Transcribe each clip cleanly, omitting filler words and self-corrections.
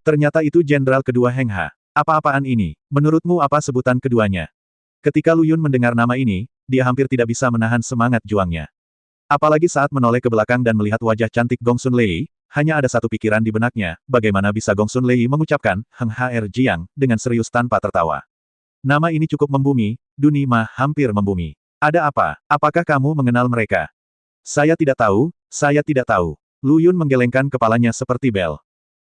Ternyata itu jenderal kedua Heng He. Apa-apaan ini? Menurutmu apa sebutan keduanya? Ketika Lu Yun mendengar nama ini, dia hampir tidak bisa menahan semangat juangnya. Apalagi saat menoleh ke belakang dan melihat wajah cantik Gongsun Lei, hanya ada satu pikiran di benaknya, bagaimana bisa Gongsun Lei mengucapkan, Heng Hr Jiang, dengan serius tanpa tertawa. Nama ini cukup membumi, Duni Ma hampir membumi. Ada apa? Apakah kamu mengenal mereka? Saya tidak tahu, saya tidak tahu. Lu Yun menggelengkan kepalanya seperti bel.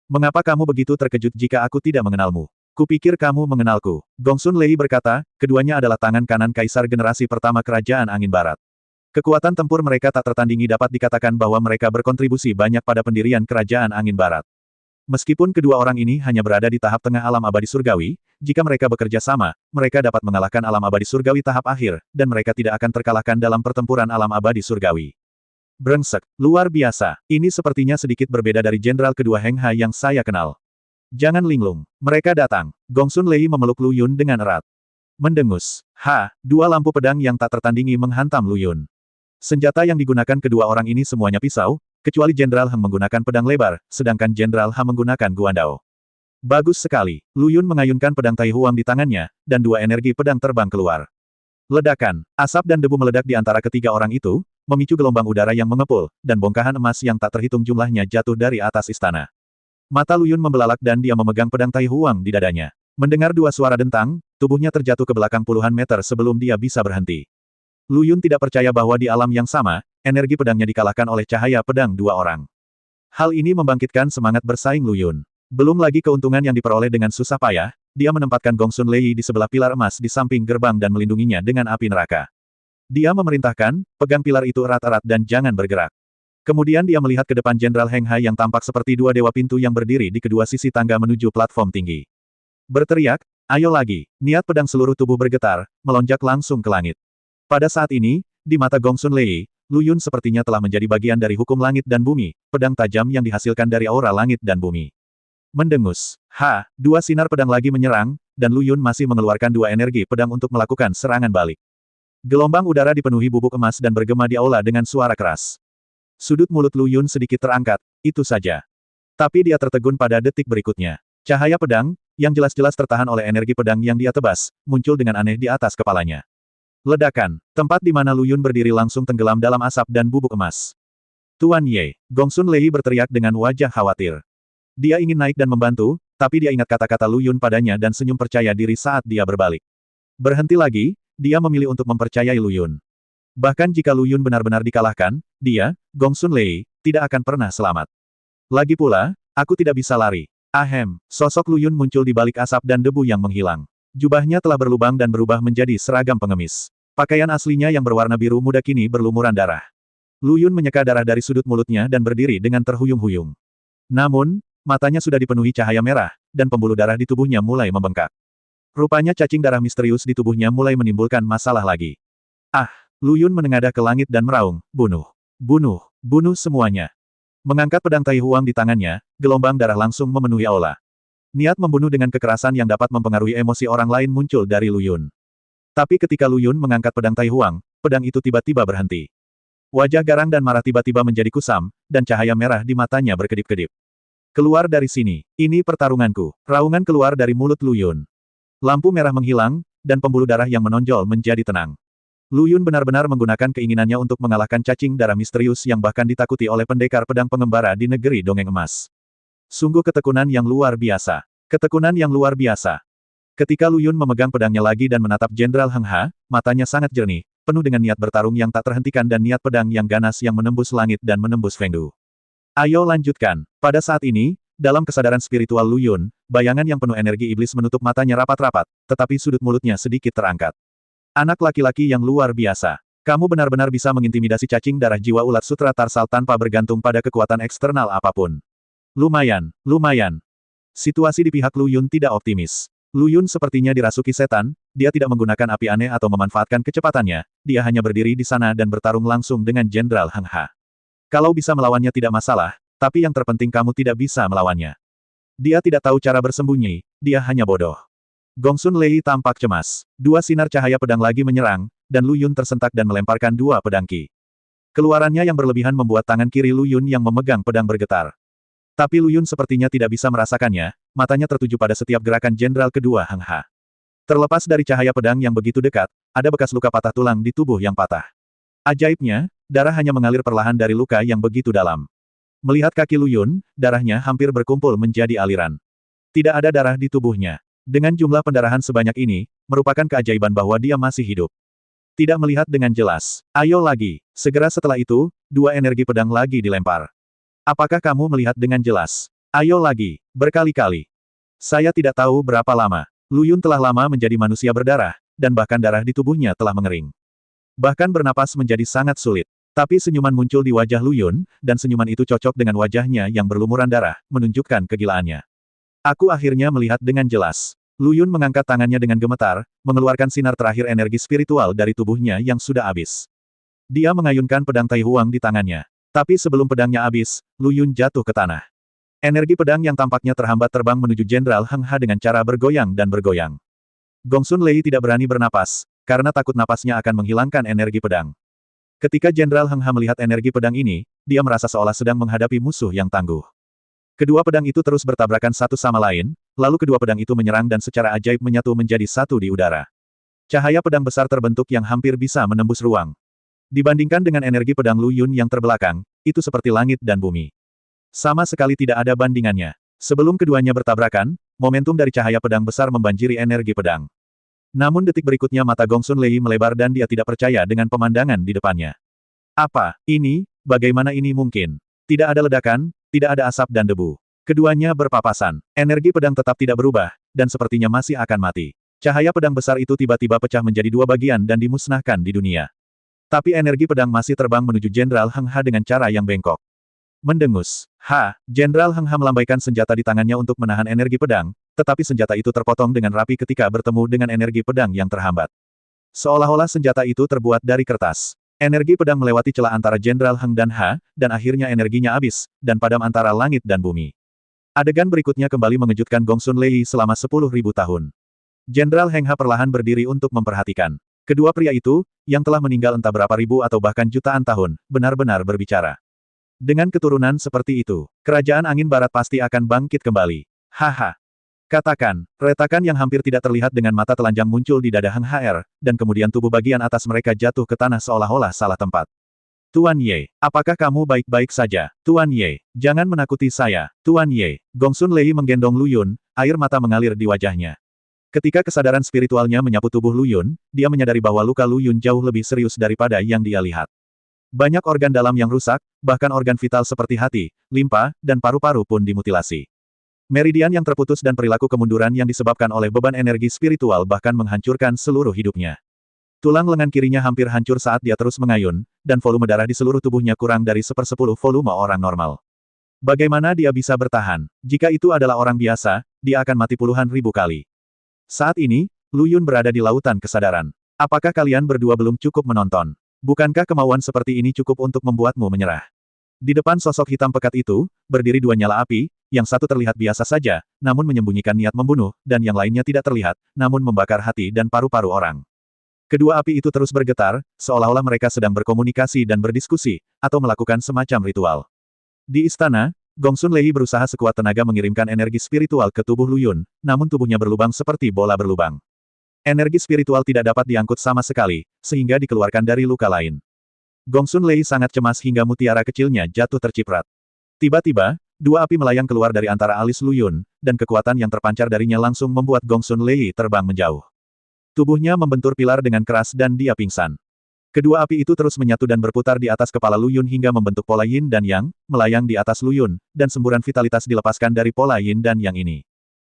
Mengapa kamu begitu terkejut jika aku tidak mengenalmu? Kupikir kamu mengenalku. Gongsun Lei berkata, keduanya adalah tangan kanan kaisar generasi pertama kerajaan angin barat. Kekuatan tempur mereka tak tertandingi dapat dikatakan bahwa mereka berkontribusi banyak pada pendirian kerajaan angin barat. Meskipun kedua orang ini hanya berada di tahap tengah alam abadi surgawi, jika mereka bekerja sama, mereka dapat mengalahkan alam abadi surgawi tahap akhir, dan mereka tidak akan terkalahkan dalam pertempuran alam abadi surgawi. Brengsek, luar biasa. Ini sepertinya sedikit berbeda dari jenderal kedua Heng He yang saya kenal. Jangan linglung. Mereka datang. Gongsun Lei memeluk Lu Yun dengan erat. Mendengus. Dua lampu pedang yang tak tertandingi menghantam Lu Yun. Senjata yang digunakan kedua orang ini semuanya pisau, kecuali Jenderal Heng menggunakan pedang lebar, sedangkan Jenderal Ha menggunakan guandao. Bagus sekali. Lu Yun mengayunkan pedang Tai Huang di tangannya, dan dua energi pedang terbang keluar. Ledakan, asap dan debu meledak di antara ketiga orang itu, memicu gelombang udara yang mengepul, dan bongkahan emas yang tak terhitung jumlahnya jatuh dari atas istana. Mata Lu Yun membelalak dan dia memegang pedang Tai Huang di dadanya. Mendengar dua suara dentang, tubuhnya terjatuh ke belakang puluhan meter sebelum dia bisa berhenti. Lu Yun tidak percaya bahwa di alam yang sama, energi pedangnya dikalahkan oleh cahaya pedang dua orang. Hal ini membangkitkan semangat bersaing Lu Yun. Belum lagi keuntungan yang diperoleh dengan susah payah, dia menempatkan Gongsun Lei di sebelah pilar emas di samping gerbang dan melindunginya dengan api neraka. Dia memerintahkan, pegang pilar itu erat-erat dan jangan bergerak. Kemudian dia melihat ke depan Jenderal Heng He yang tampak seperti dua dewa pintu yang berdiri di kedua sisi tangga menuju platform tinggi. Berteriak, ayo lagi, niat pedang seluruh tubuh bergetar, melonjak langsung ke langit. Pada saat ini, di mata Gongsun Lei, Lu Yun sepertinya telah menjadi bagian dari hukum langit dan bumi, pedang tajam yang dihasilkan dari aura langit dan bumi. Mendengus. Dua sinar pedang lagi menyerang, dan Lu Yun masih mengeluarkan dua energi pedang untuk melakukan serangan balik. Gelombang udara dipenuhi bubuk emas dan bergema di aula dengan suara keras. Sudut mulut Lu Yun sedikit terangkat, itu saja. Tapi dia tertegun pada detik berikutnya. Cahaya pedang, yang jelas-jelas tertahan oleh energi pedang yang dia tebas, muncul dengan aneh di atas kepalanya. Ledakan, tempat di mana Lu Yun berdiri langsung tenggelam dalam asap dan bubuk emas. Tuan Ye, Gongsun Lei berteriak dengan wajah khawatir. Dia ingin naik dan membantu, tapi dia ingat kata-kata Lu Yun padanya dan senyum percaya diri saat dia berbalik. Berhenti lagi, dia memilih untuk mempercayai Lu Yun. Bahkan jika Lu Yun benar-benar dikalahkan, dia, Gongsun Lei, tidak akan pernah selamat. Lagi pula, aku tidak bisa lari. Sosok Lu Yun muncul di balik asap dan debu yang menghilang. Jubahnya telah berlubang dan berubah menjadi seragam pengemis. Pakaian aslinya yang berwarna biru muda kini berlumuran darah. Lu Yun menyeka darah dari sudut mulutnya dan berdiri dengan terhuyung-huyung. Namun, matanya sudah dipenuhi cahaya merah, dan pembuluh darah di tubuhnya mulai membengkak. Rupanya cacing darah misterius di tubuhnya mulai menimbulkan masalah lagi. Lu Yun menengadah ke langit dan meraung, bunuh. Bunuh. Bunuh semuanya. Mengangkat pedang Tai Huang di tangannya, gelombang darah langsung memenuhi aula. Niat membunuh dengan kekerasan yang dapat mempengaruhi emosi orang lain muncul dari Lu Yun. Tapi ketika Lu Yun mengangkat pedang Tai Huang, pedang itu tiba-tiba berhenti. Wajah garang dan marah tiba-tiba menjadi kusam, dan cahaya merah di matanya berkedip-kedip. Keluar dari sini. Ini pertarunganku. Raungan keluar dari mulut Lu Yun. Lampu merah menghilang, dan pembuluh darah yang menonjol menjadi tenang. Lu Yun benar-benar menggunakan keinginannya untuk mengalahkan cacing darah misterius yang bahkan ditakuti oleh pendekar pedang pengembara di negeri dongeng emas. Sungguh ketekunan yang luar biasa. Ketekunan yang luar biasa. Ketika Lu Yun memegang pedangnya lagi dan menatap Jenderal Heng He, matanya sangat jernih, penuh dengan niat bertarung yang tak terhentikan dan niat pedang yang ganas yang menembus langit dan menembus Fengdu. Ayo lanjutkan. Pada saat ini, dalam kesadaran spiritual Lu Yun, bayangan yang penuh energi iblis menutup matanya rapat-rapat, tetapi sudut mulutnya sedikit terangkat. Anak laki-laki yang luar biasa. Kamu benar-benar bisa mengintimidasi cacing darah jiwa ulat sutra tarsal tanpa bergantung pada kekuatan eksternal apapun. Lumayan, lumayan. Situasi di pihak Lu Yun tidak optimis. Lu Yun sepertinya dirasuki setan, dia tidak menggunakan api aneh atau memanfaatkan kecepatannya, dia hanya berdiri di sana dan bertarung langsung dengan Jenderal Heng He. Kalau bisa melawannya tidak masalah, tapi yang terpenting kamu tidak bisa melawannya. Dia tidak tahu cara bersembunyi, dia hanya bodoh. Gongsun Lei tampak cemas. Dua sinar cahaya pedang lagi menyerang, dan Lu Yun tersentak dan melemparkan dua pedang ki. Keluarannya yang berlebihan membuat tangan kiri Lu Yun yang memegang pedang bergetar. Tapi Lu Yun sepertinya tidak bisa merasakannya, matanya tertuju pada setiap gerakan jenderal kedua Heng Ha. Terlepas dari cahaya pedang yang begitu dekat, ada bekas luka patah tulang di tubuh yang patah. Ajaibnya, darah hanya mengalir perlahan dari luka yang begitu dalam. Melihat kaki Lu Yun, darahnya hampir berkumpul menjadi aliran. Tidak ada darah di tubuhnya. Dengan jumlah pendarahan sebanyak ini, merupakan keajaiban bahwa dia masih hidup. Tidak melihat dengan jelas. Ayo lagi. Segera setelah itu, dua energi pedang lagi dilempar. Apakah kamu melihat dengan jelas? Ayo lagi. Berkali-kali. Saya tidak tahu berapa lama. Lu Yun telah lama menjadi manusia berdarah, dan bahkan darah di tubuhnya telah mengering. Bahkan bernapas menjadi sangat sulit. Tapi senyuman muncul di wajah Lu Yun, dan senyuman itu cocok dengan wajahnya yang berlumuran darah, menunjukkan kegilaannya. Aku akhirnya melihat dengan jelas. Lu Yun mengangkat tangannya dengan gemetar, mengeluarkan sinar terakhir energi spiritual dari tubuhnya yang sudah habis. Dia mengayunkan pedang Tai Huang di tangannya. Tapi sebelum pedangnya habis, Lu Yun jatuh ke tanah. Energi pedang yang tampaknya terhambat terbang menuju Jenderal Heng Ha dengan cara bergoyang dan bergoyang. Gongsun Lei tidak berani bernapas, karena takut napasnya akan menghilangkan energi pedang. Ketika Jenderal Heng Ha melihat energi pedang ini, dia merasa seolah sedang menghadapi musuh yang tangguh. Kedua pedang itu terus bertabrakan satu sama lain, lalu kedua pedang itu menyerang dan secara ajaib menyatu menjadi satu di udara. Cahaya pedang besar terbentuk yang hampir bisa menembus ruang. Dibandingkan dengan energi pedang Lu Yun yang terbelakang, itu seperti langit dan bumi. Sama sekali tidak ada bandingannya. Sebelum keduanya bertabrakan, momentum dari cahaya pedang besar membanjiri energi pedang. Namun detik berikutnya mata Gongsun Lei melebar dan dia tidak percaya dengan pemandangan di depannya. Apa ini? Bagaimana ini mungkin? Tidak ada ledakan, tidak ada asap dan debu. Keduanya berpapasan. Energi pedang tetap tidak berubah, dan sepertinya masih akan mati. Cahaya pedang besar itu tiba-tiba pecah menjadi dua bagian dan dimusnahkan di dunia. Tapi energi pedang masih terbang menuju Jenderal Heng Ha dengan cara yang bengkok. Mendengus. Jenderal Heng Ha melambaikan senjata di tangannya untuk menahan energi pedang, tetapi senjata itu terpotong dengan rapi ketika bertemu dengan energi pedang yang terhambat. Seolah-olah senjata itu terbuat dari kertas. Energi pedang melewati celah antara Jenderal Heng dan Ha, dan akhirnya energinya habis, dan padam antara langit dan bumi. Adegan berikutnya kembali mengejutkan Gongsun Lei selama 10.000 tahun. Jenderal Heng Ha perlahan berdiri untuk memperhatikan. Kedua pria itu, yang telah meninggal entah berapa ribu atau bahkan jutaan tahun, benar-benar berbicara. Dengan keturunan seperti itu, kerajaan angin barat pasti akan bangkit kembali. Haha. Katakan, retakan yang hampir tidak terlihat dengan mata telanjang muncul di dada Heng HR, dan kemudian tubuh bagian atas mereka jatuh ke tanah seolah-olah salah tempat. Tuan Ye, apakah kamu baik-baik saja? Tuan Ye, jangan menakuti saya. Tuan Ye, Gongsun Lei menggendong Lu Yun, air mata mengalir di wajahnya. Ketika kesadaran spiritualnya menyapu tubuh Lu Yun, dia menyadari bahwa luka Lu Yun jauh lebih serius daripada yang dia lihat. Banyak organ dalam yang rusak, bahkan organ vital seperti hati, limpa, dan paru-paru pun dimutilasi. Meridian yang terputus dan perilaku kemunduran yang disebabkan oleh beban energi spiritual bahkan menghancurkan seluruh hidupnya. Tulang lengan kirinya hampir hancur saat dia terus mengayun, dan volume darah di seluruh tubuhnya kurang dari 1/10 volume orang normal. Bagaimana dia bisa bertahan? Jika itu adalah orang biasa, dia akan mati puluhan ribu kali. Saat ini, Lu Yun berada di lautan kesadaran. Apakah kalian berdua belum cukup menonton? Bukankah kemauan seperti ini cukup untuk membuatmu menyerah? Di depan sosok hitam pekat itu, berdiri dua nyala api, yang satu terlihat biasa saja, namun menyembunyikan niat membunuh, dan yang lainnya tidak terlihat, namun membakar hati dan paru-paru orang. Kedua api itu terus bergetar, seolah-olah mereka sedang berkomunikasi dan berdiskusi, atau melakukan semacam ritual. Di istana, Gongsun Lei berusaha sekuat tenaga mengirimkan energi spiritual ke tubuh Lu Yun, namun tubuhnya berlubang seperti bola berlubang. Energi spiritual tidak dapat diangkut sama sekali, sehingga dikeluarkan dari luka lain. Gongsun Lei sangat cemas hingga mutiara kecilnya jatuh terciprat. Tiba-tiba, dua api melayang keluar dari antara alis Lu Yun, dan kekuatan yang terpancar darinya langsung membuat Gongsun Lei terbang menjauh. Tubuhnya membentur pilar dengan keras dan dia pingsan. Kedua api itu terus menyatu dan berputar di atas kepala Lu Yun hingga membentuk pola yin dan yang, melayang di atas Lu Yun, dan semburan vitalitas dilepaskan dari pola yin dan yang ini.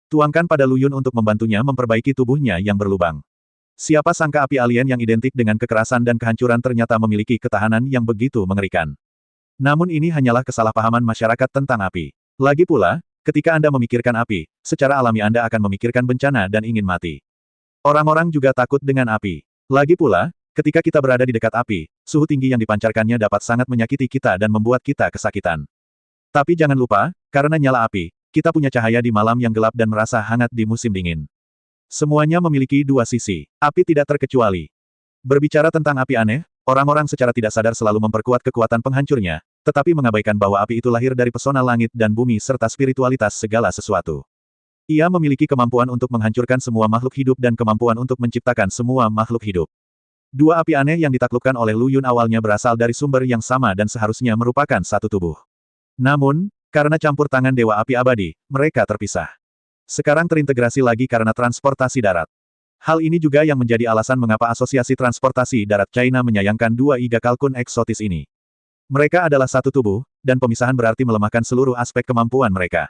Tuangkan pada Lu Yun untuk membantunya memperbaiki tubuhnya yang berlubang. Siapa sangka api alien yang identik dengan kekerasan dan kehancuran ternyata memiliki ketahanan yang begitu mengerikan. Namun ini hanyalah kesalahpahaman masyarakat tentang api. Lagi pula, ketika Anda memikirkan api, secara alami Anda akan memikirkan bencana dan ingin mati. Orang-orang juga takut dengan api. Lagi pula, ketika kita berada di dekat api, suhu tinggi yang dipancarkannya dapat sangat menyakiti kita dan membuat kita kesakitan. Tapi jangan lupa, karena nyala api, kita punya cahaya di malam yang gelap dan merasa hangat di musim dingin. Semuanya memiliki dua sisi. Api tidak terkecuali. Berbicara tentang api aneh, orang-orang secara tidak sadar selalu memperkuat kekuatan penghancurnya, tetapi mengabaikan bahwa api itu lahir dari pesona langit dan bumi serta spiritualitas segala sesuatu. Ia memiliki kemampuan untuk menghancurkan semua makhluk hidup dan kemampuan untuk menciptakan semua makhluk hidup. Dua api aneh yang ditaklukkan oleh Lu Yun awalnya berasal dari sumber yang sama dan seharusnya merupakan satu tubuh. Namun, karena campur tangan Dewa Api Abadi, mereka terpisah. Sekarang terintegrasi lagi karena transportasi darat. Hal ini juga yang menjadi alasan mengapa Asosiasi Transportasi Darat China menyayangkan dua Iga Kalkun eksotis ini. Mereka adalah satu tubuh, dan pemisahan berarti melemahkan seluruh aspek kemampuan mereka.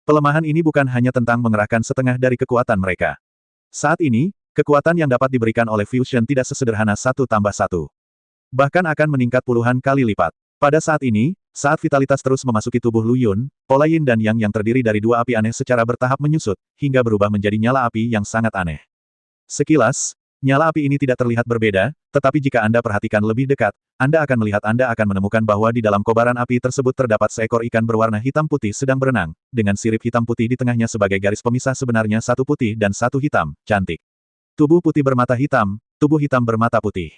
Pelemahan ini bukan hanya tentang mengerahkan setengah dari kekuatan mereka. Saat ini, kekuatan yang dapat diberikan oleh Fusion tidak sesederhana 1+1. Bahkan akan meningkat puluhan kali lipat. Pada saat ini, saat vitalitas terus memasuki tubuh Lu Yun, pola Yin dan Yang yang terdiri dari dua api aneh secara bertahap menyusut, hingga berubah menjadi nyala api yang sangat aneh. Sekilas, nyala api ini tidak terlihat berbeda, tetapi jika Anda perhatikan lebih dekat, Anda akan menemukan bahwa di dalam kobaran api tersebut terdapat seekor ikan berwarna hitam putih sedang berenang, dengan sirip hitam putih di tengahnya sebagai garis pemisah sebenarnya satu putih dan satu hitam, cantik. Tubuh putih bermata hitam, tubuh hitam bermata putih.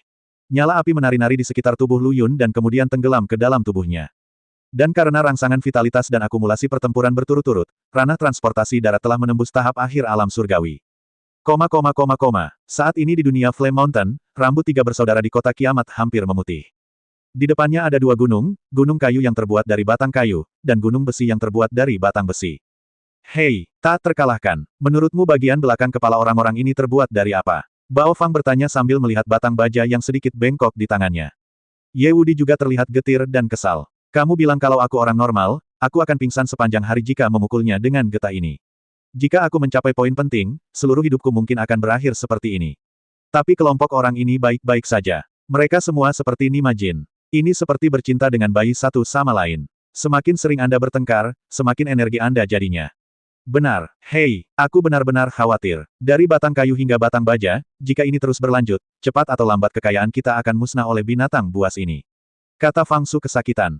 Nyala api menari-nari di sekitar tubuh Lu Yun dan kemudian tenggelam ke dalam tubuhnya. Dan karena rangsangan vitalitas dan akumulasi pertempuran berturut-turut, ranah transportasi darat telah menembus tahap akhir alam surgawi. Saat ini di dunia Flame Mountain, rambut tiga bersaudara di kota kiamat hampir memutih. Di depannya ada dua gunung, gunung kayu yang terbuat dari batang kayu, dan gunung besi yang terbuat dari batang besi. Hei, tak terkalahkan. Menurutmu bagian belakang kepala orang-orang ini terbuat dari apa? Bao Fang bertanya sambil melihat batang baja yang sedikit bengkok di tangannya. Ye Wudi juga terlihat getir dan kesal. Kamu bilang kalau aku orang normal, aku akan pingsan sepanjang hari jika memukulnya dengan getah ini. Jika aku mencapai poin penting, seluruh hidupku mungkin akan berakhir seperti ini. Tapi kelompok orang ini baik-baik saja. Mereka semua seperti Nima Jin. Ini seperti bercinta dengan bayi satu sama lain. Semakin sering Anda bertengkar, semakin energi Anda jadinya. Benar, hei, aku benar-benar khawatir. Dari batang kayu hingga batang baja, jika ini terus berlanjut, cepat atau lambat kekayaan kita akan musnah oleh binatang buas ini. Kata Fang Su kesakitan.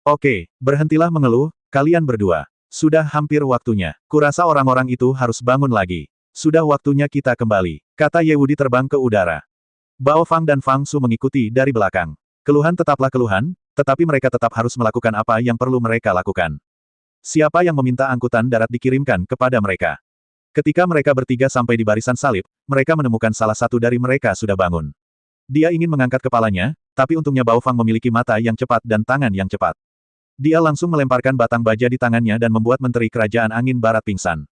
Oke, berhentilah mengeluh, kalian berdua. Sudah hampir waktunya. Kurasa orang-orang itu harus bangun lagi. Sudah waktunya kita kembali. Kata Ye Wudi terbang ke udara. Bao Fang dan Fang Su mengikuti dari belakang. Keluhan tetaplah keluhan, tetapi mereka tetap harus melakukan apa yang perlu mereka lakukan. Siapa yang meminta angkutan darat dikirimkan kepada mereka? Ketika mereka bertiga sampai di barisan salib, mereka menemukan salah satu dari mereka sudah bangun. Dia ingin mengangkat kepalanya, tapi untungnya Bao Fang memiliki mata yang cepat dan tangan yang cepat. Dia langsung melemparkan batang baja di tangannya dan membuat Menteri Kerajaan Angin Barat pingsan.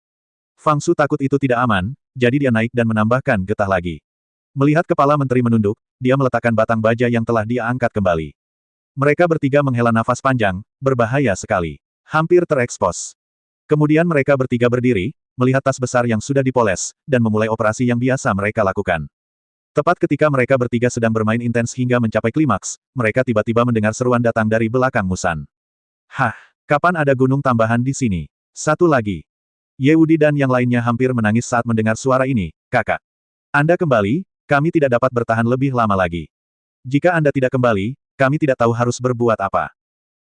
Fang Su takut itu tidak aman, jadi dia naik dan menambahkan getah lagi. Melihat kepala menteri menunduk, dia meletakkan batang baja yang telah dia angkat kembali. Mereka bertiga menghela nafas panjang, berbahaya sekali. Hampir terekspos. Kemudian mereka bertiga berdiri, melihat tas besar yang sudah dipoles, dan memulai operasi yang biasa mereka lakukan. Tepat ketika mereka bertiga sedang bermain intens hingga mencapai klimaks, mereka tiba-tiba mendengar seruan datang dari belakang Musan. Hah, kapan ada gunung tambahan di sini? Satu lagi. Ye Wudi dan yang lainnya hampir menangis saat mendengar suara ini, kakak. Anda kembali, kami tidak dapat bertahan lebih lama lagi. Jika Anda tidak kembali, kami tidak tahu harus berbuat apa.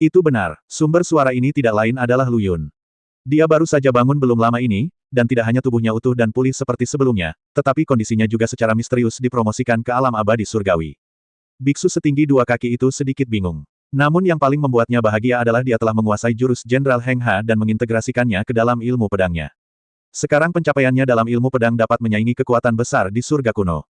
Itu benar, sumber suara ini tidak lain adalah Lu Yun. Dia baru saja bangun belum lama ini, dan tidak hanya tubuhnya utuh dan pulih seperti sebelumnya, tetapi kondisinya juga secara misterius dipromosikan ke alam abadi surgawi. Biksu setinggi dua kaki itu sedikit bingung. Namun yang paling membuatnya bahagia adalah dia telah menguasai jurus Jenderal Heng Ha dan mengintegrasikannya ke dalam ilmu pedangnya. Sekarang pencapaiannya dalam ilmu pedang dapat menyaingi kekuatan besar di surga kuno.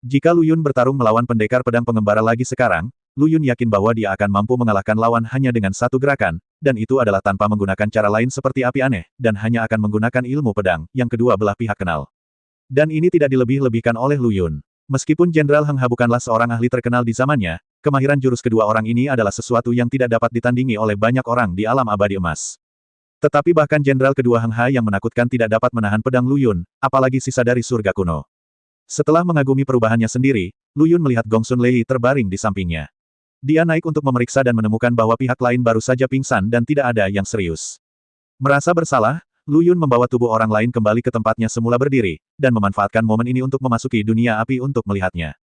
Jika Lu Yun bertarung melawan pendekar pedang pengembara lagi sekarang, Lu Yun yakin bahwa dia akan mampu mengalahkan lawan hanya dengan satu gerakan, dan itu adalah tanpa menggunakan cara lain seperti api aneh, dan hanya akan menggunakan ilmu pedang, yang kedua belah pihak kenal. Dan ini tidak dilebih-lebihkan oleh Lu Yun. Meskipun Jenderal Heng Ha bukanlah seorang ahli terkenal di zamannya, kemahiran jurus kedua orang ini adalah sesuatu yang tidak dapat ditandingi oleh banyak orang di alam abadi emas. Tetapi bahkan Jenderal kedua Heng Ha yang menakutkan tidak dapat menahan pedang Lu Yun, apalagi sisa dari surga kuno. Setelah mengagumi perubahannya sendiri, Lu Yun melihat Gong Sun Lei terbaring di sampingnya. Dia naik untuk memeriksa dan menemukan bahwa pihak lain baru saja pingsan dan tidak ada yang serius. Merasa bersalah, Lu Yun membawa tubuh orang lain kembali ke tempatnya semula berdiri, dan memanfaatkan momen ini untuk memasuki dunia api untuk melihatnya.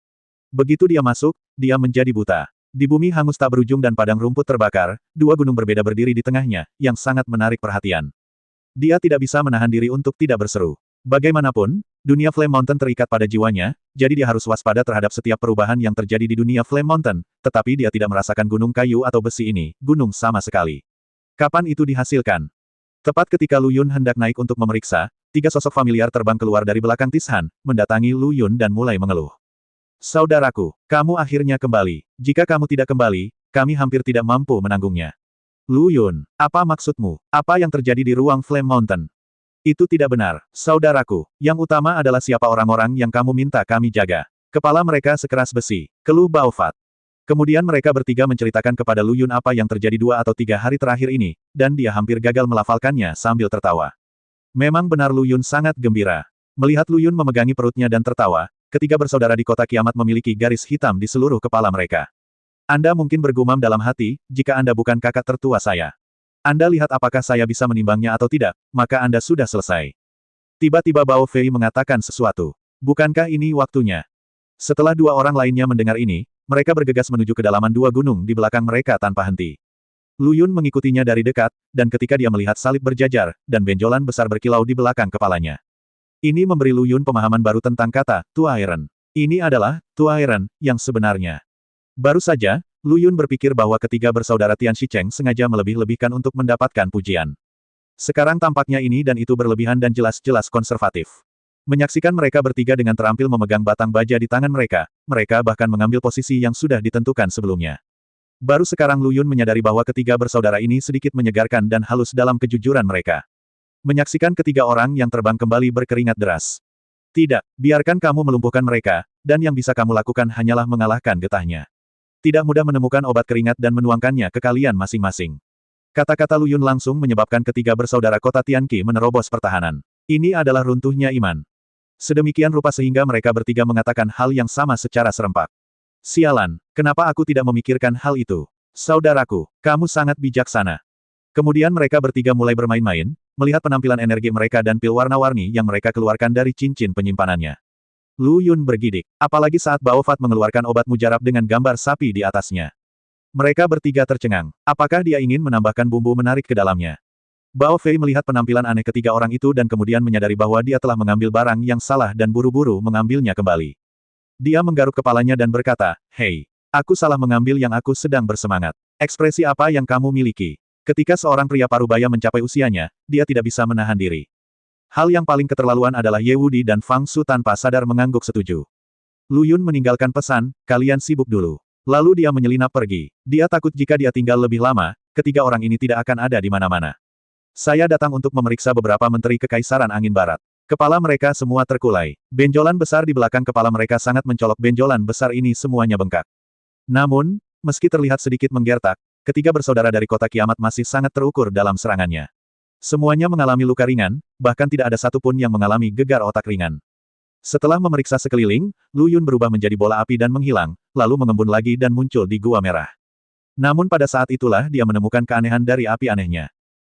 Begitu dia masuk, dia menjadi buta. Di bumi hangus tak berujung dan padang rumput terbakar, dua gunung berbeda berdiri di tengahnya, yang sangat menarik perhatian. Dia tidak bisa menahan diri untuk tidak berseru. Bagaimanapun, dunia Flame Mountain terikat pada jiwanya, jadi dia harus waspada terhadap setiap perubahan yang terjadi di dunia Flame Mountain, tetapi dia tidak merasakan gunung kayu atau besi ini, gunung sama sekali. Kapan itu dihasilkan? Tepat ketika Lu Yun hendak naik untuk memeriksa, tiga sosok familiar terbang keluar dari belakang Tishan, mendatangi Lu Yun dan mulai mengeluh. Saudaraku, kamu akhirnya kembali. Jika kamu tidak kembali, kami hampir tidak mampu menanggungnya. Lu Yun, apa maksudmu? Apa yang terjadi di ruang Flame Mountain? Itu tidak benar, saudaraku. Yang utama adalah siapa orang-orang yang kamu minta kami jaga. Kepala mereka sekeras besi, keluh Baofat. Kemudian mereka bertiga menceritakan kepada Lu Yun apa yang terjadi 2 atau 3 hari terakhir ini, dan dia hampir gagal melafalkannya sambil tertawa. Memang benar Lu Yun sangat gembira. Melihat Lu Yun memegangi perutnya dan tertawa, ketiga bersaudara di kota kiamat memiliki garis hitam di seluruh kepala mereka. Anda mungkin bergumam dalam hati, jika Anda bukan kakak tertua saya. Anda lihat apakah saya bisa menimbangnya atau tidak, maka Anda sudah selesai. Tiba-tiba Bao Fei mengatakan sesuatu. Bukankah ini waktunya? Setelah dua orang lainnya mendengar ini, mereka bergegas menuju kedalaman dua gunung di belakang mereka tanpa henti. Lu Yun mengikutinya dari dekat, dan ketika dia melihat salib berjajar, dan benjolan besar berkilau di belakang kepalanya. Ini memberi Lu Yun pemahaman baru tentang kata, Tuairen. Ini adalah, Tuairen, yang sebenarnya. Baru saja, Lu Yun berpikir bahwa ketiga bersaudara Tian Shicheng sengaja melebih-lebihkan untuk mendapatkan pujian. Sekarang tampaknya ini dan itu berlebihan dan jelas-jelas konservatif. Menyaksikan mereka bertiga dengan terampil memegang batang baja di tangan mereka, mereka bahkan mengambil posisi yang sudah ditentukan sebelumnya. Baru sekarang Lu Yun menyadari bahwa ketiga bersaudara ini sedikit menyegarkan dan halus dalam kejujuran mereka. Menyaksikan ketiga orang yang terbang kembali berkeringat deras. Tidak, biarkan kamu melumpuhkan mereka, dan yang bisa kamu lakukan hanyalah mengalahkan getahnya. Tidak mudah menemukan obat keringat dan menuangkannya ke kalian masing-masing. Kata-kata Lu Yun langsung menyebabkan ketiga bersaudara kota Tianqi menerobos pertahanan. Ini adalah runtuhnya iman. Sedemikian rupa sehingga mereka bertiga mengatakan hal yang sama secara serempak. Sialan, kenapa aku tidak memikirkan hal itu? Saudaraku, kamu sangat bijaksana. Kemudian mereka bertiga mulai bermain-main, melihat penampilan energi mereka dan pil warna-warni yang mereka keluarkan dari cincin penyimpanannya. Lu Yun bergidik, apalagi saat Baofat mengeluarkan obat mujarab dengan gambar sapi di atasnya. Mereka bertiga tercengang. Apakah dia ingin menambahkan bumbu menarik ke dalamnya? Bao Fei melihat penampilan aneh ketiga orang itu dan kemudian menyadari bahwa dia telah mengambil barang yang salah dan buru-buru mengambilnya kembali. Dia menggaruk kepalanya dan berkata, "Hei, aku salah mengambil yang aku sedang bersemangat. Ekspresi apa yang kamu miliki?" Ketika seorang pria parubaya mencapai usianya, dia tidak bisa menahan diri. Hal yang paling keterlaluan adalah Ye Wudi dan Fang Su tanpa sadar mengangguk setuju. Lu Yun meninggalkan pesan, "Kalian sibuk dulu." Lalu dia menyelinap pergi. Dia takut jika dia tinggal lebih lama, ketiga orang ini tidak akan ada di mana-mana. Saya datang untuk memeriksa beberapa menteri Kekaisaran Angin Barat. Kepala mereka semua terkulai. Benjolan besar di belakang kepala mereka sangat mencolok. Benjolan besar ini semuanya bengkak. Namun, meski terlihat sedikit menggertak, ketiga bersaudara dari kota kiamat masih sangat terukur dalam serangannya. Semuanya mengalami luka ringan, bahkan tidak ada satupun yang mengalami gegar otak ringan. Setelah memeriksa sekeliling, Lu Yun berubah menjadi bola api dan menghilang, lalu mengembun lagi dan muncul di gua merah. Namun pada saat itulah dia menemukan keanehan dari api anehnya.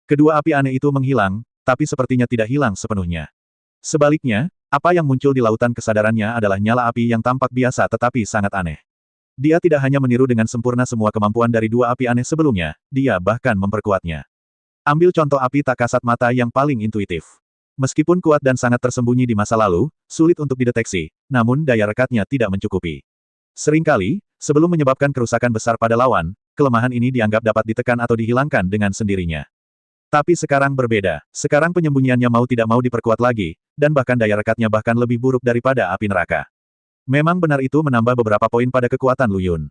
Kedua api aneh itu menghilang, tapi sepertinya tidak hilang sepenuhnya. Sebaliknya, apa yang muncul di lautan kesadarannya adalah nyala api yang tampak biasa tetapi sangat aneh. Dia tidak hanya meniru dengan sempurna semua kemampuan dari dua api aneh sebelumnya, dia bahkan memperkuatnya. Ambil contoh api tak kasat mata yang paling intuitif. Meskipun kuat dan sangat tersembunyi di masa lalu, sulit untuk dideteksi, namun daya rekatnya tidak mencukupi. Seringkali, sebelum menyebabkan kerusakan besar pada lawan, kelemahan ini dianggap dapat ditekan atau dihilangkan dengan sendirinya. Tapi sekarang berbeda, sekarang penyembunyiannya mau tidak mau diperkuat lagi, dan bahkan daya rekatnya bahkan lebih buruk daripada api neraka. Memang benar itu menambah beberapa poin pada kekuatan Lu Yun.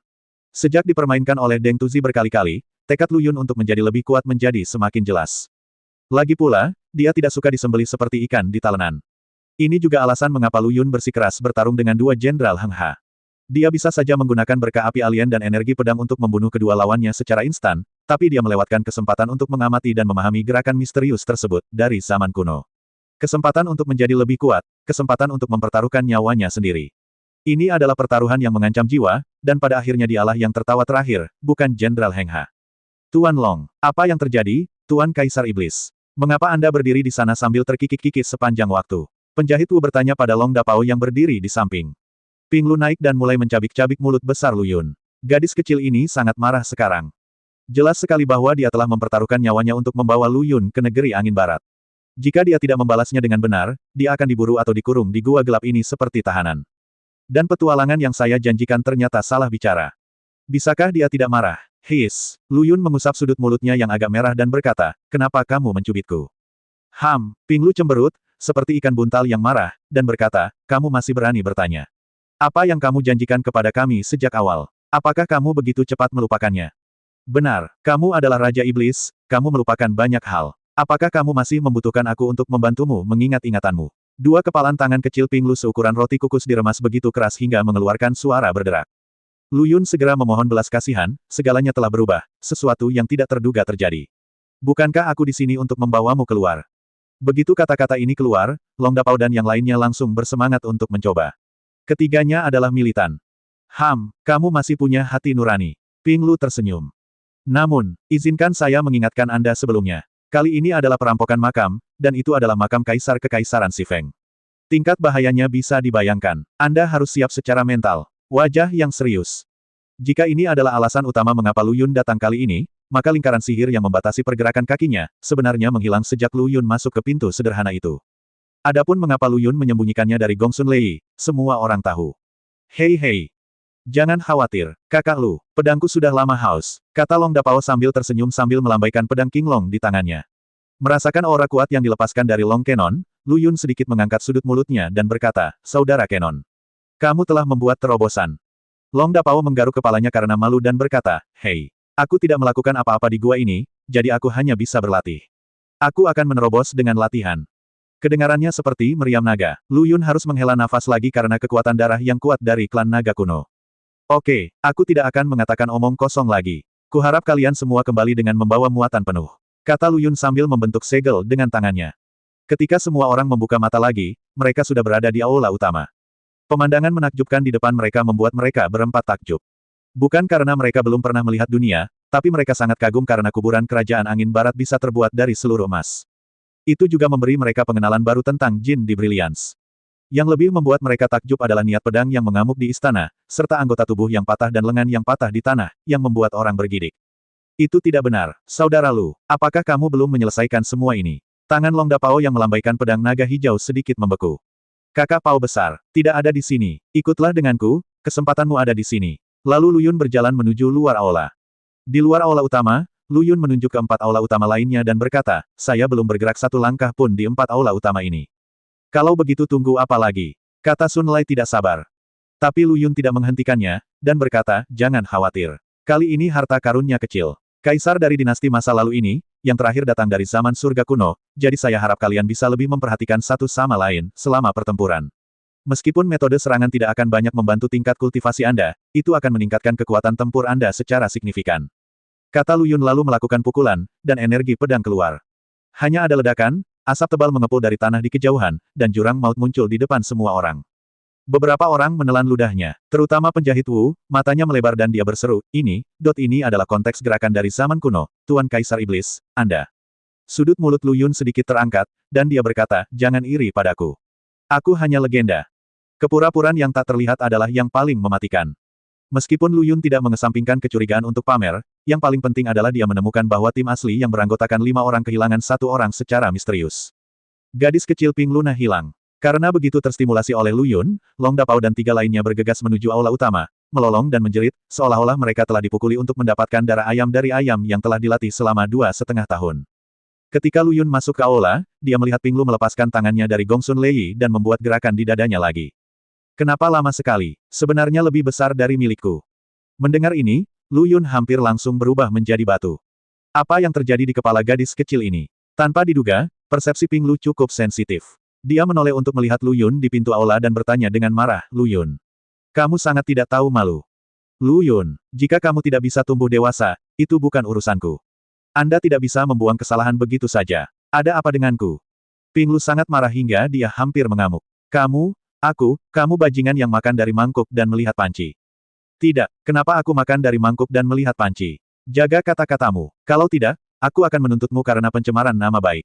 Sejak dipermainkan oleh Deng Tuzi berkali-kali, tekad Lu Yun untuk menjadi lebih kuat menjadi semakin jelas. Lagi pula, dia tidak suka disembelih seperti ikan di talenan. Ini juga alasan mengapa Lu Yun bersikeras bertarung dengan dua jenderal Heng Ha. Dia bisa saja menggunakan berkah api alien dan energi pedang untuk membunuh kedua lawannya secara instan, tapi dia melewatkan kesempatan untuk mengamati dan memahami gerakan misterius tersebut dari zaman kuno. Kesempatan untuk menjadi lebih kuat, kesempatan untuk mempertaruhkan nyawanya sendiri. Ini adalah pertaruhan yang mengancam jiwa, dan pada akhirnya dialah yang tertawa terakhir, bukan Jenderal Heng Ha. Tuan Long, apa yang terjadi, Tuan Kaisar Iblis? Mengapa Anda berdiri di sana sambil terkikik-kikik sepanjang waktu? Penjahit Wu bertanya pada Long Dapao yang berdiri di samping. Ping Lu naik dan mulai mencabik-cabik mulut besar Lu Yun. Gadis kecil ini sangat marah sekarang. Jelas sekali bahwa dia telah mempertaruhkan nyawanya untuk membawa Lu Yun ke negeri angin barat. Jika dia tidak membalasnya dengan benar, dia akan diburu atau dikurung di gua gelap ini seperti tahanan. Dan petualangan yang saya janjikan ternyata salah bicara. Bisakah dia tidak marah? His. Lu Yun mengusap sudut mulutnya yang agak merah dan berkata, kenapa kamu mencubitku? Ping Lu cemberut, seperti ikan buntal yang marah, dan berkata, kamu masih berani bertanya. Apa yang kamu janjikan kepada kami sejak awal? Apakah kamu begitu cepat melupakannya? Benar, kamu adalah Raja Iblis, kamu melupakan banyak hal. Apakah kamu masih membutuhkan aku untuk membantumu mengingat ingatanmu? Dua kepalan tangan kecil Ping Lu seukuran roti kukus diremas begitu keras hingga mengeluarkan suara berderak. Lu Yun segera memohon belas kasihan, segalanya telah berubah, sesuatu yang tidak terduga terjadi. Bukankah aku di sini untuk membawamu keluar? Begitu kata-kata ini keluar, Long Dapao dan yang lainnya langsung bersemangat untuk mencoba. Ketiganya adalah militan. Kamu masih punya hati nurani. Ping Lu tersenyum. Namun, izinkan saya mengingatkan Anda sebelumnya. Kali ini adalah perampokan makam, dan itu adalah makam Kaisar Kekaisaran Xifeng. Tingkat bahayanya bisa dibayangkan. Anda harus siap secara mental. Wajah yang serius. Jika ini adalah alasan utama mengapa Lu Yun datang kali ini, maka lingkaran sihir yang membatasi pergerakan kakinya, sebenarnya menghilang sejak Lu Yun masuk ke pintu sederhana itu. Adapun mengapa Lu Yun menyembunyikannya dari Gong Sun Lei, semua orang tahu. Hei. Jangan khawatir, kakak Lu, pedangku sudah lama haus, kata Long Dapao sambil tersenyum sambil melambaikan pedang King Long di tangannya. Merasakan aura kuat yang dilepaskan dari Long Kenon, Lu Yun sedikit mengangkat sudut mulutnya dan berkata, Saudara Kenon. Kamu telah membuat terobosan. Long Dapao menggaruk kepalanya karena malu dan berkata, Hei, aku tidak melakukan apa-apa di gua ini, jadi aku hanya bisa berlatih. Aku akan menerobos dengan latihan. Kedengarannya seperti meriam naga. Lu Yun harus menghela nafas lagi karena kekuatan darah yang kuat dari klan naga kuno. Oke, aku tidak akan mengatakan omong kosong lagi. Kuharap kalian semua kembali dengan membawa muatan penuh. Kata Lu Yun sambil membentuk segel dengan tangannya. Ketika semua orang membuka mata lagi, mereka sudah berada di aula utama. Pemandangan menakjubkan di depan mereka membuat mereka berempat takjub. Bukan karena mereka belum pernah melihat dunia, tapi mereka sangat kagum karena kuburan kerajaan angin barat bisa terbuat dari seluruh emas. Itu juga memberi mereka pengenalan baru tentang jin di Brilliance. Yang lebih membuat mereka takjub adalah niat pedang yang mengamuk di istana, serta anggota tubuh yang patah dan lengan yang patah di tanah, yang membuat orang bergidik. Itu tidak benar, saudara Lu. Apakah kamu belum menyelesaikan semua ini? Tangan Long Dapao yang melambaikan pedang naga hijau sedikit membeku. Kakak Pao besar, tidak ada di sini. Ikutlah denganku, kesempatanmu ada di sini. Lalu Lu Yun berjalan menuju luar aula. Di luar aula utama, Lu Yun menunjuk ke 4 aula utama lainnya dan berkata, saya belum bergerak satu langkah pun di 4 aula utama ini. Kalau begitu tunggu apa lagi? Kata Sun Lei tidak sabar. Tapi Lu Yun tidak menghentikannya, dan berkata, jangan khawatir. Kali ini harta karunnya kecil. Kaisar dari dinasti masa lalu ini, yang terakhir datang dari zaman surga kuno, jadi saya harap kalian bisa lebih memperhatikan satu sama lain, selama pertempuran. Meskipun metode serangan tidak akan banyak membantu tingkat kultivasi Anda, itu akan meningkatkan kekuatan tempur Anda secara signifikan. Kata Lu Yun lalu melakukan pukulan, dan energi pedang keluar. Hanya ada ledakan, asap tebal mengepul dari tanah di kejauhan, dan jurang maut muncul di depan semua orang. Beberapa orang menelan ludahnya, terutama penjahit Wu, matanya melebar dan dia berseru, ini adalah konteks gerakan dari zaman kuno, Tuan Kaisar Iblis, Anda. Sudut mulut Lu Yun sedikit terangkat, dan dia berkata, jangan iri padaku. Aku hanya legenda. Kepura-puraan yang tak terlihat adalah yang paling mematikan. Meskipun Lu Yun tidak mengesampingkan kecurigaan untuk pamer, yang paling penting adalah dia menemukan bahwa tim asli yang beranggotakan 5 orang kehilangan 1 orang secara misterius. Gadis kecil Ping Luna hilang. Karena begitu terstimulasi oleh Lu Yun, Long Dapao dan 3 lainnya bergegas menuju aula utama, melolong dan menjerit, seolah-olah mereka telah dipukuli untuk mendapatkan darah ayam dari ayam yang telah dilatih selama 2,5 tahun. Ketika Lu Yun masuk ke aula, dia melihat Ping Lu melepaskan tangannya dari Gong Sun Lei dan membuat gerakan di dadanya lagi. Kenapa lama sekali? Sebenarnya lebih besar dari milikku. Mendengar ini, Lu Yun hampir langsung berubah menjadi batu. Apa yang terjadi di kepala gadis kecil ini? Tanpa diduga, persepsi Ping Lu cukup sensitif. Dia menoleh untuk melihat Lu Yun di pintu aula dan bertanya dengan marah, Lu Yun. Kamu sangat tidak tahu malu. Lu Yun, jika kamu tidak bisa tumbuh dewasa, itu bukan urusanku. Anda tidak bisa membuang kesalahan begitu saja. Ada apa denganku? Ping Lu sangat marah hingga dia hampir mengamuk. Kamu bajingan yang makan dari mangkuk dan melihat panci. Tidak, kenapa aku makan dari mangkuk dan melihat panci? Jaga kata-katamu. Kalau tidak, aku akan menuntutmu karena pencemaran nama baik.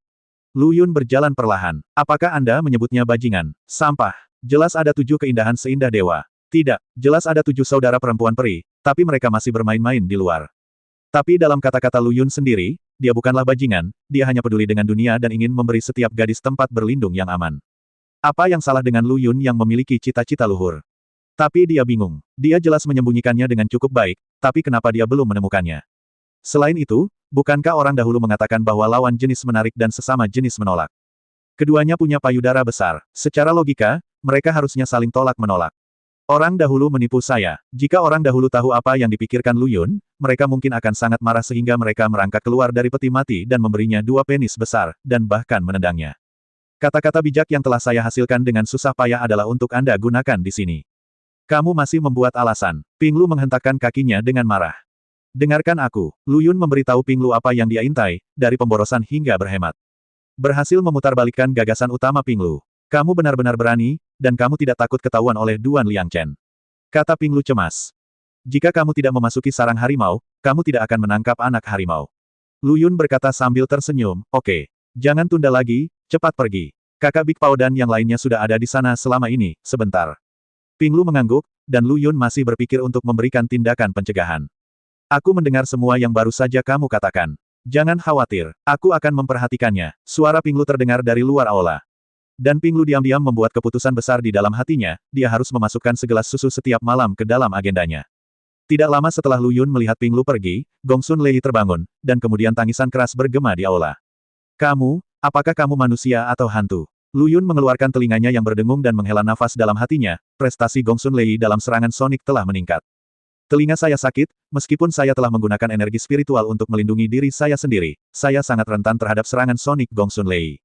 Lu Yun berjalan perlahan. Apakah Anda menyebutnya bajingan? Sampah. Jelas ada 7 keindahan seindah dewa. Tidak, jelas ada 7 saudara perempuan peri, tapi mereka masih bermain-main di luar. Tapi dalam kata-kata Lu Yun sendiri, dia bukanlah bajingan, dia hanya peduli dengan dunia dan ingin memberi setiap gadis tempat berlindung yang aman. Apa yang salah dengan Lu Yun yang memiliki cita-cita luhur? Tapi dia bingung. Dia jelas menyembunyikannya dengan cukup baik, tapi kenapa dia belum menemukannya? Selain itu, bukankah orang dahulu mengatakan bahwa lawan jenis menarik dan sesama jenis menolak? Keduanya punya payudara besar. Secara logika, mereka harusnya saling tolak-menolak. Orang dahulu menipu saya. Jika orang dahulu tahu apa yang dipikirkan Lu Yun, mereka mungkin akan sangat marah sehingga mereka merangkak keluar dari peti mati dan memberinya 2 penis besar, dan bahkan menendangnya. Kata-kata bijak yang telah saya hasilkan dengan susah payah adalah untuk Anda gunakan di sini. Kamu masih membuat alasan. Ping Lu menghentakkan kakinya dengan marah. Dengarkan aku. Lu Yun memberitahu Ping Lu apa yang dia intai, dari pemborosan hingga berhemat. Berhasil memutarbalikkan gagasan utama Ping Lu. Kamu benar-benar berani, dan kamu tidak takut ketahuan oleh Duan Liangchen. Kata Ping Lu cemas. Jika kamu tidak memasuki sarang harimau, kamu tidak akan menangkap anak harimau. Lu Yun berkata sambil tersenyum, oke. Jangan tunda lagi, cepat pergi. Kakak Big Pao dan yang lainnya sudah ada di sana selama ini, sebentar. Ping Lu mengangguk, dan Lu Yun masih berpikir untuk memberikan tindakan pencegahan. Aku mendengar semua yang baru saja kamu katakan. Jangan khawatir, aku akan memperhatikannya. Suara Ping Lu terdengar dari luar aula. Dan Ping Lu diam-diam membuat keputusan besar di dalam hatinya, dia harus memasukkan segelas susu setiap malam ke dalam agendanya. Tidak lama setelah Lu Yun melihat Ping Lu pergi, Gong Sun Lei terbangun, dan kemudian tangisan keras bergema di aula. Kamu, apakah kamu manusia atau hantu? Lu Yun mengeluarkan telinganya yang berdengung dan menghela nafas dalam hatinya, prestasi Gong Sun Lei dalam serangan sonik telah meningkat. Telinga saya sakit, meskipun saya telah menggunakan energi spiritual untuk melindungi diri saya sendiri, saya sangat rentan terhadap serangan sonik Gong Sun Lei.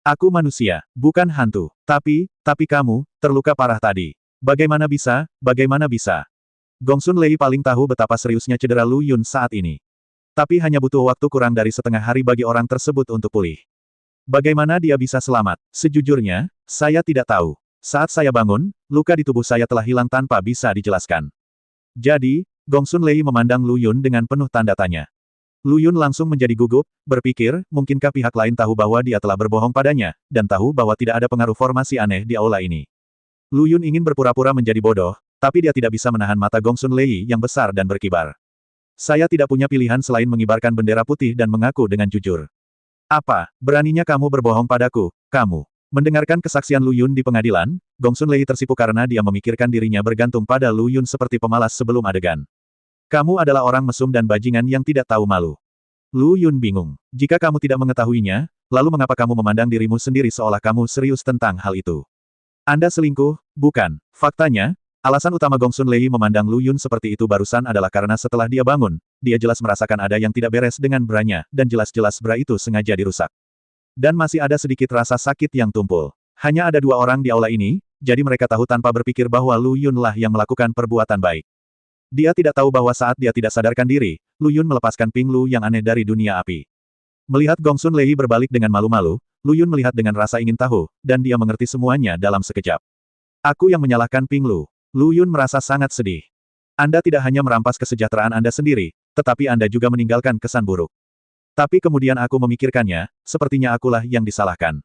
Aku manusia, bukan hantu. Tapi kamu, terluka parah tadi. Bagaimana bisa? Gong Sun Lei paling tahu betapa seriusnya cedera Lu Yun saat ini. Tapi hanya butuh waktu kurang dari setengah hari bagi orang tersebut untuk pulih. Bagaimana dia bisa selamat? Sejujurnya, saya tidak tahu. Saat saya bangun, luka di tubuh saya telah hilang tanpa bisa dijelaskan. Jadi, Gong Sun Lei memandang Lu Yun dengan penuh tanda tanya. Lu Yun langsung menjadi gugup, berpikir, mungkinkah pihak lain tahu bahwa dia telah berbohong padanya, dan tahu bahwa tidak ada pengaruh formasi aneh di aula ini. Lu Yun ingin berpura-pura menjadi bodoh, tapi dia tidak bisa menahan mata Gong Sun Lei yang besar dan berkibar. Saya tidak punya pilihan selain mengibarkan bendera putih dan mengaku dengan jujur. Apa, beraninya kamu berbohong padaku, kamu? Mendengarkan kesaksian Lu Yun di pengadilan, Gong Sun Lei tersipu karena dia memikirkan dirinya bergantung pada Lu Yun seperti pemalas sebelum adegan. Kamu adalah orang mesum dan bajingan yang tidak tahu malu. Lu Yun bingung. Jika kamu tidak mengetahuinya, lalu mengapa kamu memandang dirimu sendiri seolah kamu serius tentang hal itu? Anda selingkuh, bukan? Faktanya, alasan utama Gong Sun Lei memandang Lu Yun seperti itu barusan adalah karena setelah dia bangun, dia jelas merasakan ada yang tidak beres dengan bra-nya, dan jelas-jelas bra itu sengaja dirusak. Dan masih ada sedikit rasa sakit yang tumpul. Hanya ada 2 orang di aula ini, jadi mereka tahu tanpa berpikir bahwa Lu Yun lah yang melakukan perbuatan baik. Dia tidak tahu bahwa saat dia tidak sadarkan diri, Lu Yun melepaskan Ping Lu yang aneh dari dunia api. Melihat Gong Sun Lei berbalik dengan malu-malu, Lu Yun melihat dengan rasa ingin tahu, dan dia mengerti semuanya dalam sekejap. Aku yang menyalahkan Ping Lu. Lu Yun merasa sangat sedih. Anda tidak hanya merampas kesejahteraan Anda sendiri, tetapi Anda juga meninggalkan kesan buruk. Tapi kemudian aku memikirkannya, sepertinya akulah yang disalahkan.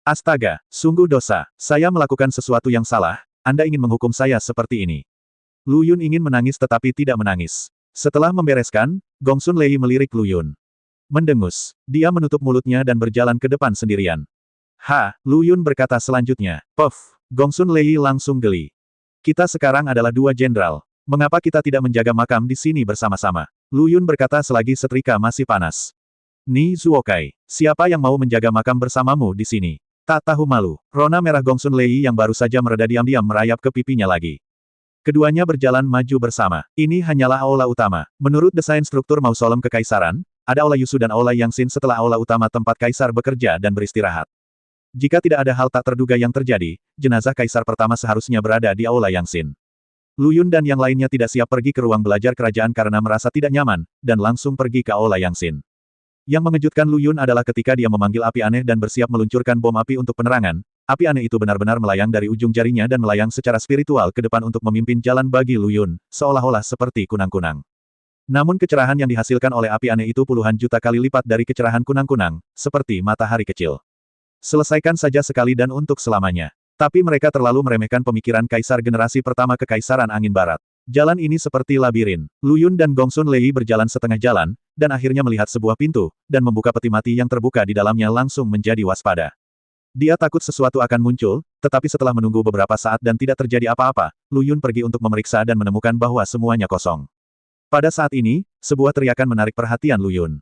Astaga, sungguh dosa, saya melakukan sesuatu yang salah, Anda ingin menghukum saya seperti ini. Lu Yun ingin menangis tetapi tidak menangis. Setelah membereskan, Gong Sun Lei melirik Lu Yun. Mendengus, dia menutup mulutnya dan berjalan ke depan sendirian. Lu Yun berkata selanjutnya, Puff, Gong Sun Lei langsung geli. Kita sekarang adalah 2 jenderal. Mengapa kita tidak menjaga makam di sini bersama-sama? Lu Yun berkata selagi setrika masih panas. Ni Zuokai, siapa yang mau menjaga makam bersamamu di sini? Tak tahu malu. Rona merah Gong Sun Lei yang baru saja mereda diam-diam merayap ke pipinya lagi. Keduanya berjalan maju bersama. Ini hanyalah aula utama. Menurut desain struktur mausolem kekaisaran, ada aula Yusu dan aula Yangxin setelah aula utama tempat kaisar bekerja dan beristirahat. Jika tidak ada hal tak terduga yang terjadi, jenazah kaisar pertama seharusnya berada di aula Yangxin. Lu Yun dan yang lainnya tidak siap pergi ke ruang belajar kerajaan karena merasa tidak nyaman, dan langsung pergi ke aula Yangxin. Yang mengejutkan Lu Yun adalah ketika dia memanggil api aneh dan bersiap meluncurkan bom api untuk penerangan, api aneh itu benar-benar melayang dari ujung jarinya dan melayang secara spiritual ke depan untuk memimpin jalan bagi Lu Yun, seolah-olah seperti kunang-kunang. Namun kecerahan yang dihasilkan oleh api aneh itu puluhan juta kali lipat dari kecerahan kunang-kunang, seperti matahari kecil. Selesaikan saja sekali dan untuk selamanya. Tapi mereka terlalu meremehkan pemikiran kaisar generasi pertama kekaisaran angin barat. Jalan ini seperti labirin. Lu Yun dan Gong Sun Lei berjalan setengah jalan, dan akhirnya melihat sebuah pintu, dan membuka peti mati yang terbuka di dalamnya langsung menjadi waspada. Dia takut sesuatu akan muncul, tetapi setelah menunggu beberapa saat dan tidak terjadi apa-apa, Lu Yun pergi untuk memeriksa dan menemukan bahwa semuanya kosong. Pada saat ini, sebuah teriakan menarik perhatian Lu Yun.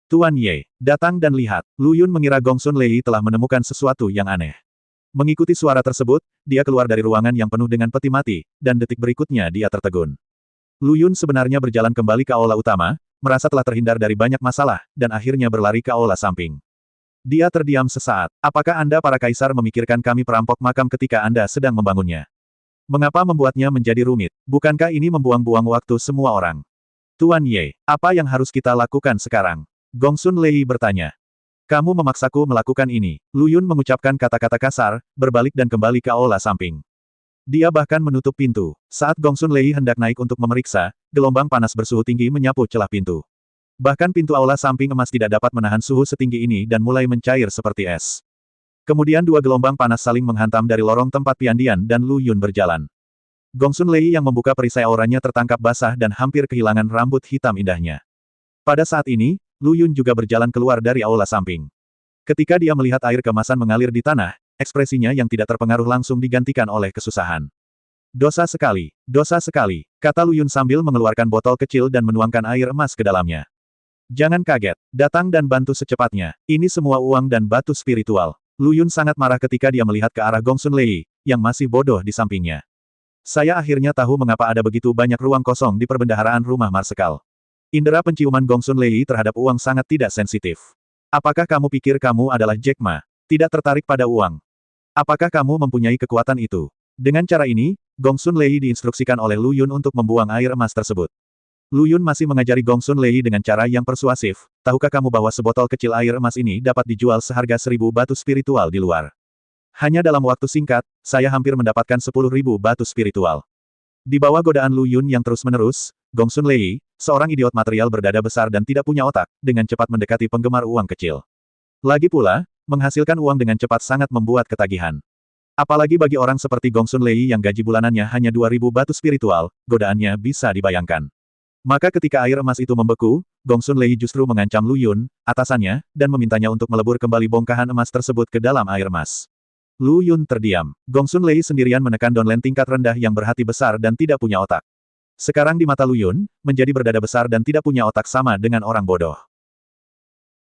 Tuan Ye, datang dan lihat. Lu Yun mengira Gong Sun Lei telah menemukan sesuatu yang aneh. Mengikuti suara tersebut, dia keluar dari ruangan yang penuh dengan peti mati, dan detik berikutnya dia tertegun. Lu Yun sebenarnya berjalan kembali ke aula utama, merasa telah terhindar dari banyak masalah, dan akhirnya berlari ke aula samping. Dia terdiam sesaat. Apakah Anda para kaisar memikirkan kami perampok makam ketika Anda sedang membangunnya? Mengapa membuatnya menjadi rumit? Bukankah ini membuang-buang waktu semua orang? Tuan Ye, apa yang harus kita lakukan sekarang? Gong Sun Lei bertanya. Kamu memaksaku melakukan ini. Lu Yun mengucapkan kata-kata kasar, berbalik dan kembali ke aula samping. Dia bahkan menutup pintu. Saat Gong Sun Lei hendak naik untuk memeriksa, gelombang panas bersuhu tinggi menyapu celah pintu. Bahkan pintu aula samping emas tidak dapat menahan suhu setinggi ini dan mulai mencair seperti es. Kemudian dua gelombang panas saling menghantam dari lorong tempat Pian Dian dan Lu Yun berjalan. Gong Sun Lei yang membuka perisai auranya tertangkap basah dan hampir kehilangan rambut hitam indahnya. Pada saat ini, Lu Yun juga berjalan keluar dari aula samping. Ketika dia melihat air kemasan mengalir di tanah, ekspresinya yang tidak terpengaruh langsung digantikan oleh kesusahan. Dosa sekali, kata Lu Yun sambil mengeluarkan botol kecil dan menuangkan air emas ke dalamnya. Jangan kaget, datang dan bantu secepatnya. Ini semua uang dan batu spiritual. Lu Yun sangat marah ketika dia melihat ke arah Gong Sun Lei, yang masih bodoh di sampingnya. Saya akhirnya tahu mengapa ada begitu banyak ruang kosong di perbendaharaan rumah Marsekal. Indera penciuman Gong Sun Lei terhadap uang sangat tidak sensitif. Apakah kamu pikir kamu adalah Jack Ma? Tidak tertarik pada uang. Apakah kamu mempunyai kekuatan itu? Dengan cara ini, Gong Sun Lei diinstruksikan oleh Lu Yun untuk membuang air emas tersebut. Lu Yun masih mengajari Gong Sun Lei dengan cara yang persuasif. Tahukah kamu bahwa sebotol kecil air emas ini dapat dijual seharga 1000 batu spiritual di luar? Hanya dalam waktu singkat, saya hampir mendapatkan 10.000 batu spiritual. Di bawah godaan Lu Yun yang terus-menerus, Gong Sun Lei, seorang idiot material berdada besar dan tidak punya otak, dengan cepat mendekati penggemar uang kecil. Lagi pula, menghasilkan uang dengan cepat sangat membuat ketagihan. Apalagi bagi orang seperti Gong Sun Lei yang gaji bulanannya hanya 2.000 batu spiritual, godaannya bisa dibayangkan. Maka ketika air emas itu membeku, Gong Sun Lei justru mengancam Lu Yun, atasannya, dan memintanya untuk melebur kembali bongkahan emas tersebut ke dalam air emas. Lu Yun terdiam. Gong Sun Lei sendirian menekan Donlen tingkat rendah yang berhati besar dan tidak punya otak. Sekarang di mata Lu Yun, menjadi berdada besar dan tidak punya otak sama dengan orang bodoh.